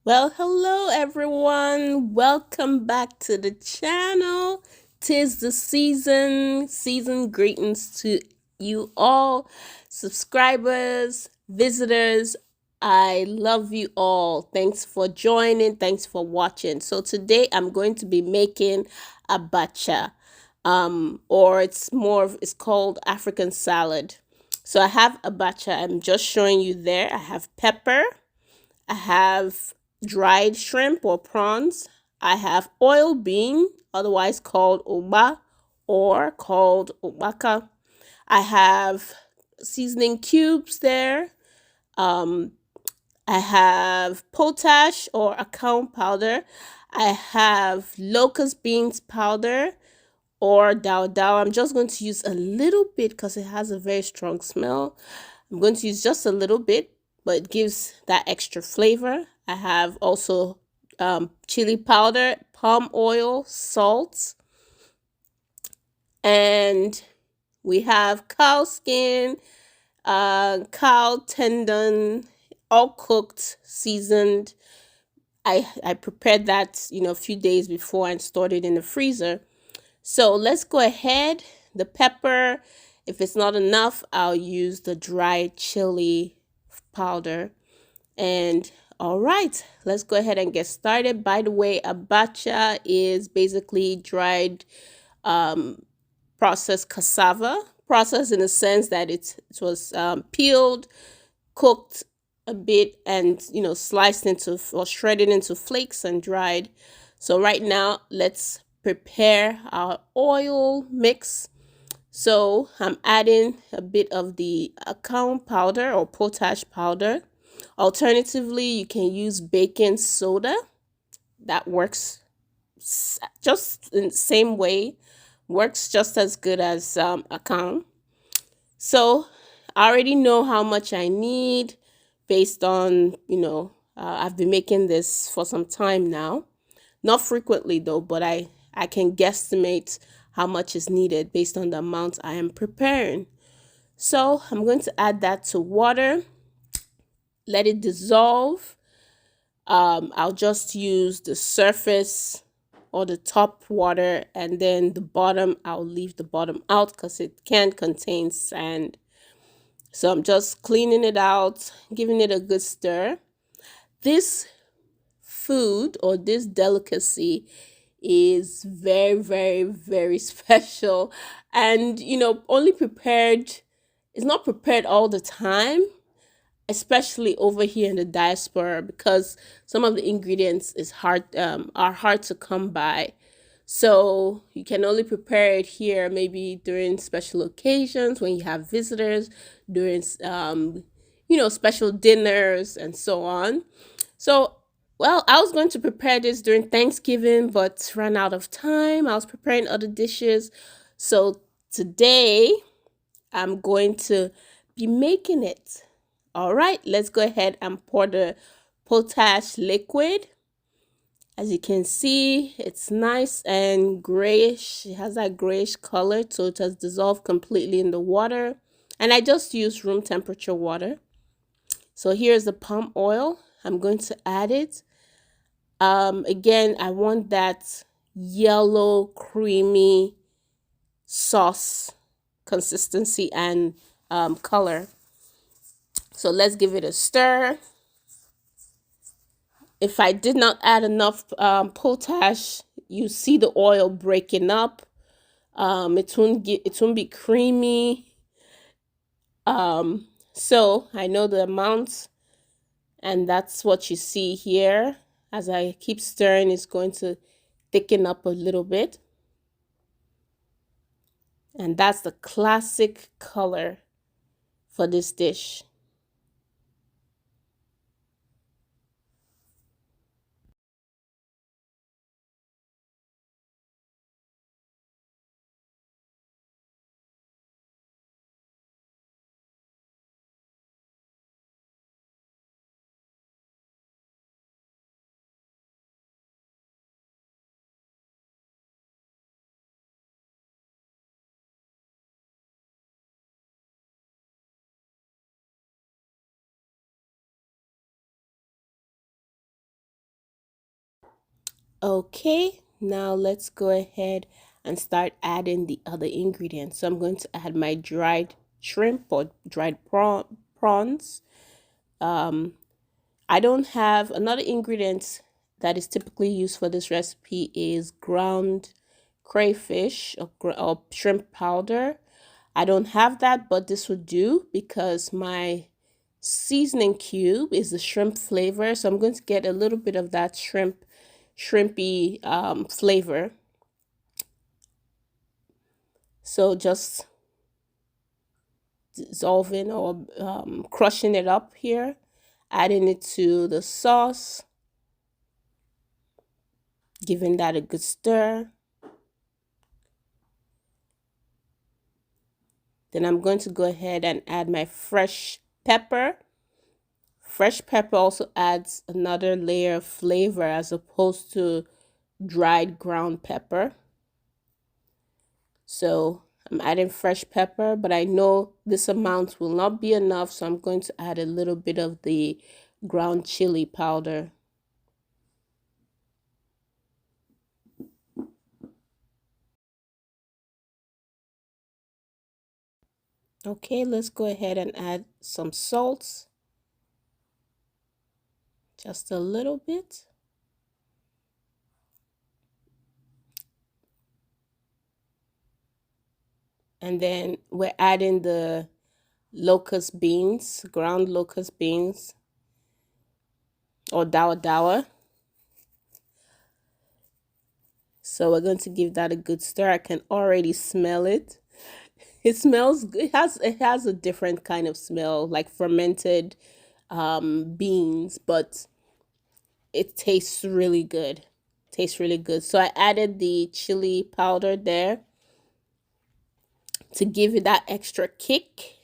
Well, hello everyone. Welcome back to the channel. Tis the season. Season greetings to you all, subscribers, visitors. I love you all. Thanks for joining. Thanks for watching. So today I'm going to be making abacha. Or it's called African salad. So I have abacha. I'm just showing you there. I have pepper. I have dried shrimp or prawns. I have oil bean, otherwise called Ugba or called Obaka. I have seasoning cubes there. Um, I have potash or Akaun powder. I have locust beans powder or dao. I'm just going to use a little bit because it has a very strong smell. I'm going to use just a little bit, but it gives that extra flavor. I have also chili powder, palm oil, salt, and we have cow skin, cow tendon, all cooked, seasoned. I prepared that, a few days before and stored it in the freezer. So let's go ahead. The pepper, if it's not enough, I'll use the dried chili powder. And all right, let's go ahead and get started. By the way, abacha is basically dried processed cassava. Processed in the sense that it was peeled, cooked a bit, and sliced into or shredded into flakes and dried. So right now, let's prepare our oil mix. So I'm adding a bit of the Akaun powder or potash powder. Alternatively, you can use baking soda. That works just in the same way, works just as good as Akaun. So I already know how much I need based on, I've been making this for some time now. Not frequently though, but I can guesstimate how much is needed based on the amount I am preparing. So I'm going to add that to water, let it dissolve. I'll just use the surface or the top water, and then the bottom, I'll leave the bottom out because it can contain sand. So I'm just cleaning it out, giving it a good stir. This food or this delicacy is very, very, very special, and only prepared, it's not prepared all the time, especially over here in the diaspora, because some of the ingredients are hard to come by. So you can only prepare it here maybe during special occasions, when you have visitors, during special dinners and so on. So, well, I was going to prepare this during Thanksgiving, but ran out of time. I was preparing other dishes. So today I'm going to be making it. All right, let's go ahead and pour the potash liquid. As you can see, it's nice and grayish. It has that grayish color, so it has dissolved completely in the water. And I just used room temperature water. So here's the palm oil. I'm going to add it. Again, I want that yellow, creamy sauce consistency and color. So let's give it a stir. If I did not add enough potash, you see the oil breaking up. It won't be creamy. So I know the amount, and that's what you see here. As I keep stirring, it's going to thicken up a little bit. And that's the classic color for this dish. Okay, now let's go ahead and start adding the other ingredients. So I'm going to add my dried shrimp or dried prawns. Um, I don't have another ingredient that is typically used for this recipe is ground crayfish or shrimp powder. I don't have that, but this would do because my seasoning cube is the shrimp flavor. So I'm going to get a little bit of that shrimpy flavor. So just dissolving or crushing it up here, adding it to the sauce, giving that a good stir. Then I'm going to go ahead and add my fresh pepper. Fresh pepper also adds another layer of flavor as opposed to dried ground pepper. So I'm adding fresh pepper, but I know this amount will not be enough, so I'm going to add a little bit of the ground chili powder. Okay, let's go ahead and add some salt, just a little bit. And then we're adding the locust beans, ground locust beans, or dawa. So we're going to give that a good stir. I can already smell it. It smells good. It has a different kind of smell, like fermented beans, but it tastes really good. Tastes really good. So I added the chili powder there to give it that extra kick.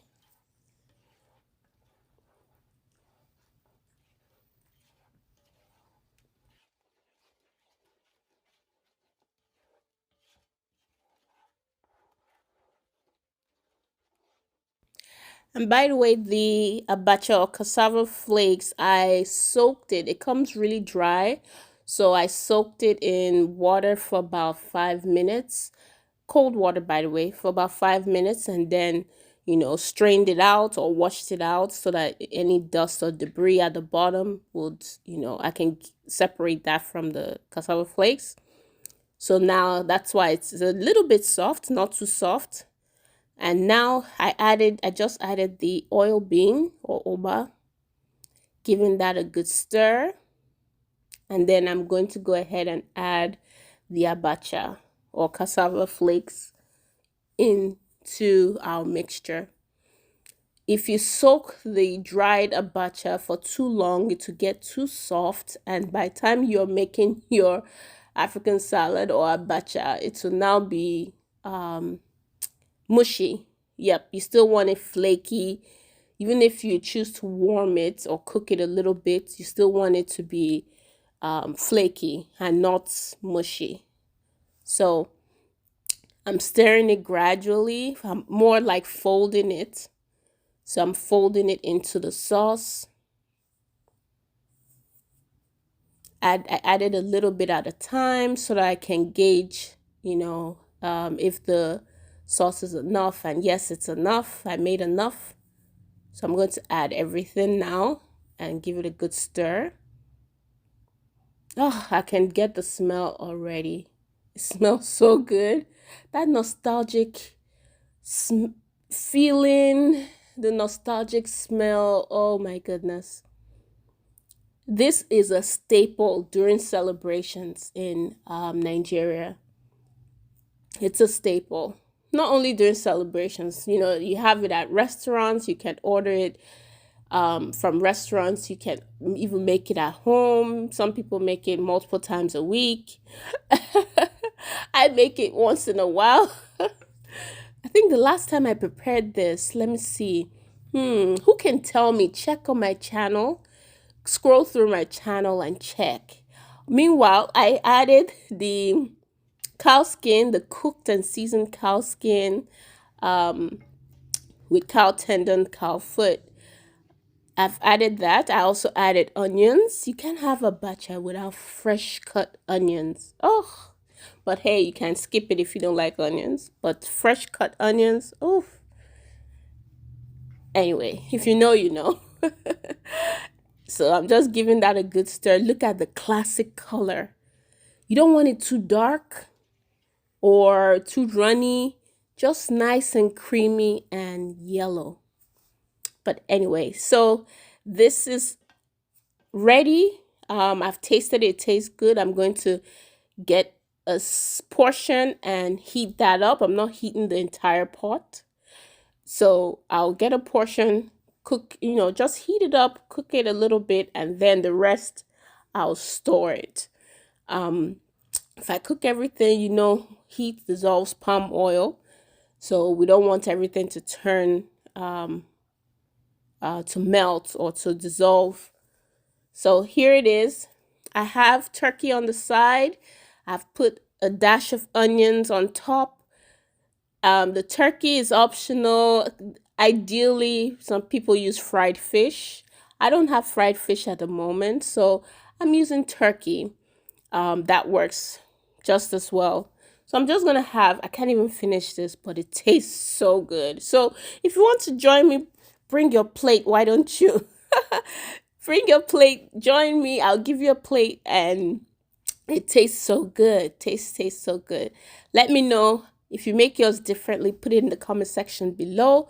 And by the way, the abacha or cassava flakes, I soaked it. It comes really dry. So I soaked it in water for about 5 minutes. Cold water, by the way, for about 5 minutes. And then, strained it out or washed it out so that any dust or debris at the bottom would, I can separate that from the cassava flakes. So now that's why it's a little bit soft, not too soft. And now I just added the oil bean or oba, giving that a good stir. And then I'm going to go ahead and add the abacha or cassava flakes into our mixture. If you soak the dried abacha for too long, it will get too soft. And by the time you're making your African salad or abacha, it will now be mushy. Yep, you still want it flaky. Even if you choose to warm it or cook it a little bit, you still want it to be flaky and not mushy. So I'm stirring it gradually. I'm more like folding it. So I'm folding it into the sauce. I added a little bit at a time so that I can gauge, if the sauce is enough. And yes, it's enough. I made enough. So I'm going to add everything now and give it a good stir. Oh, I can get the smell already. It smells so good. That nostalgic feeling, the nostalgic smell. Oh my goodness. This is a staple during celebrations in Nigeria. It's a staple. Not only during celebrations, you have it at restaurants, you can order it from restaurants, you can even make it at home. Some people make it multiple times a week. I make it once in a while. I think the last time I prepared this, let me see. Who can tell me? Check on my channel, scroll through my channel and check. Meanwhile, I added the cow skin, the cooked and seasoned cow skin with cow tendon, cow foot. I've added that. I also added onions. You can't have abacha without fresh cut onions. Oh, but hey, you can skip it if you don't like onions. But fresh cut onions, oh. Anyway, if you know, you know. So I'm just giving that a good stir. Look at the classic color. You don't want it too dark or too runny. Just nice and creamy and yellow. But anyway, so this is ready. I've tasted it. It tastes good. I'm going to get a portion and heat that up. I'm not heating the entire pot. So I'll get a portion, cook, just heat it up, cook it a little bit, and then the rest I'll store it. If I cook everything, heat dissolves palm oil. So we don't want everything to turn to melt or to dissolve. So here it is. I have turkey on the side. I've put a dash of onions on top. The turkey is optional. Ideally, some people use fried fish. I don't have fried fish at the moment, so I'm using turkey. That works just as well. So I'm just gonna I can't even finish this, but it tastes so good. So if you want to join me, bring your plate. Why don't you? Bring your plate, join me. I'll give you a plate, and it tastes so good. Tastes so good. Let me know if you make yours differently. Put it in the comment section below.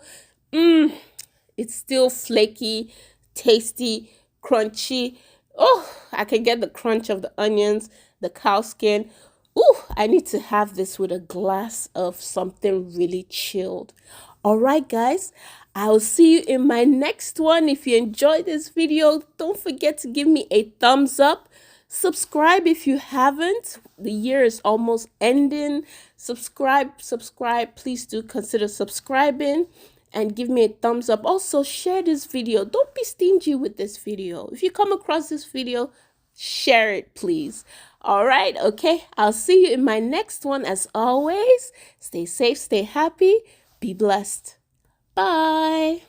It's still flaky, tasty, crunchy. Oh, I can get the crunch of the onions, the cow skin. Ooh, I need to have this with a glass of something really chilled. All right, guys, I'll see you in my next one. If you enjoyed this video, don't forget to give me a thumbs up. Subscribe if you haven't. The year is almost ending. Subscribe. Please do consider subscribing and give me a thumbs up. Also, share this video. Don't be stingy with this video. If you come across this video, share it, please. All right, okay. I'll see you in my next one. As always, stay safe, stay happy, be blessed. Bye.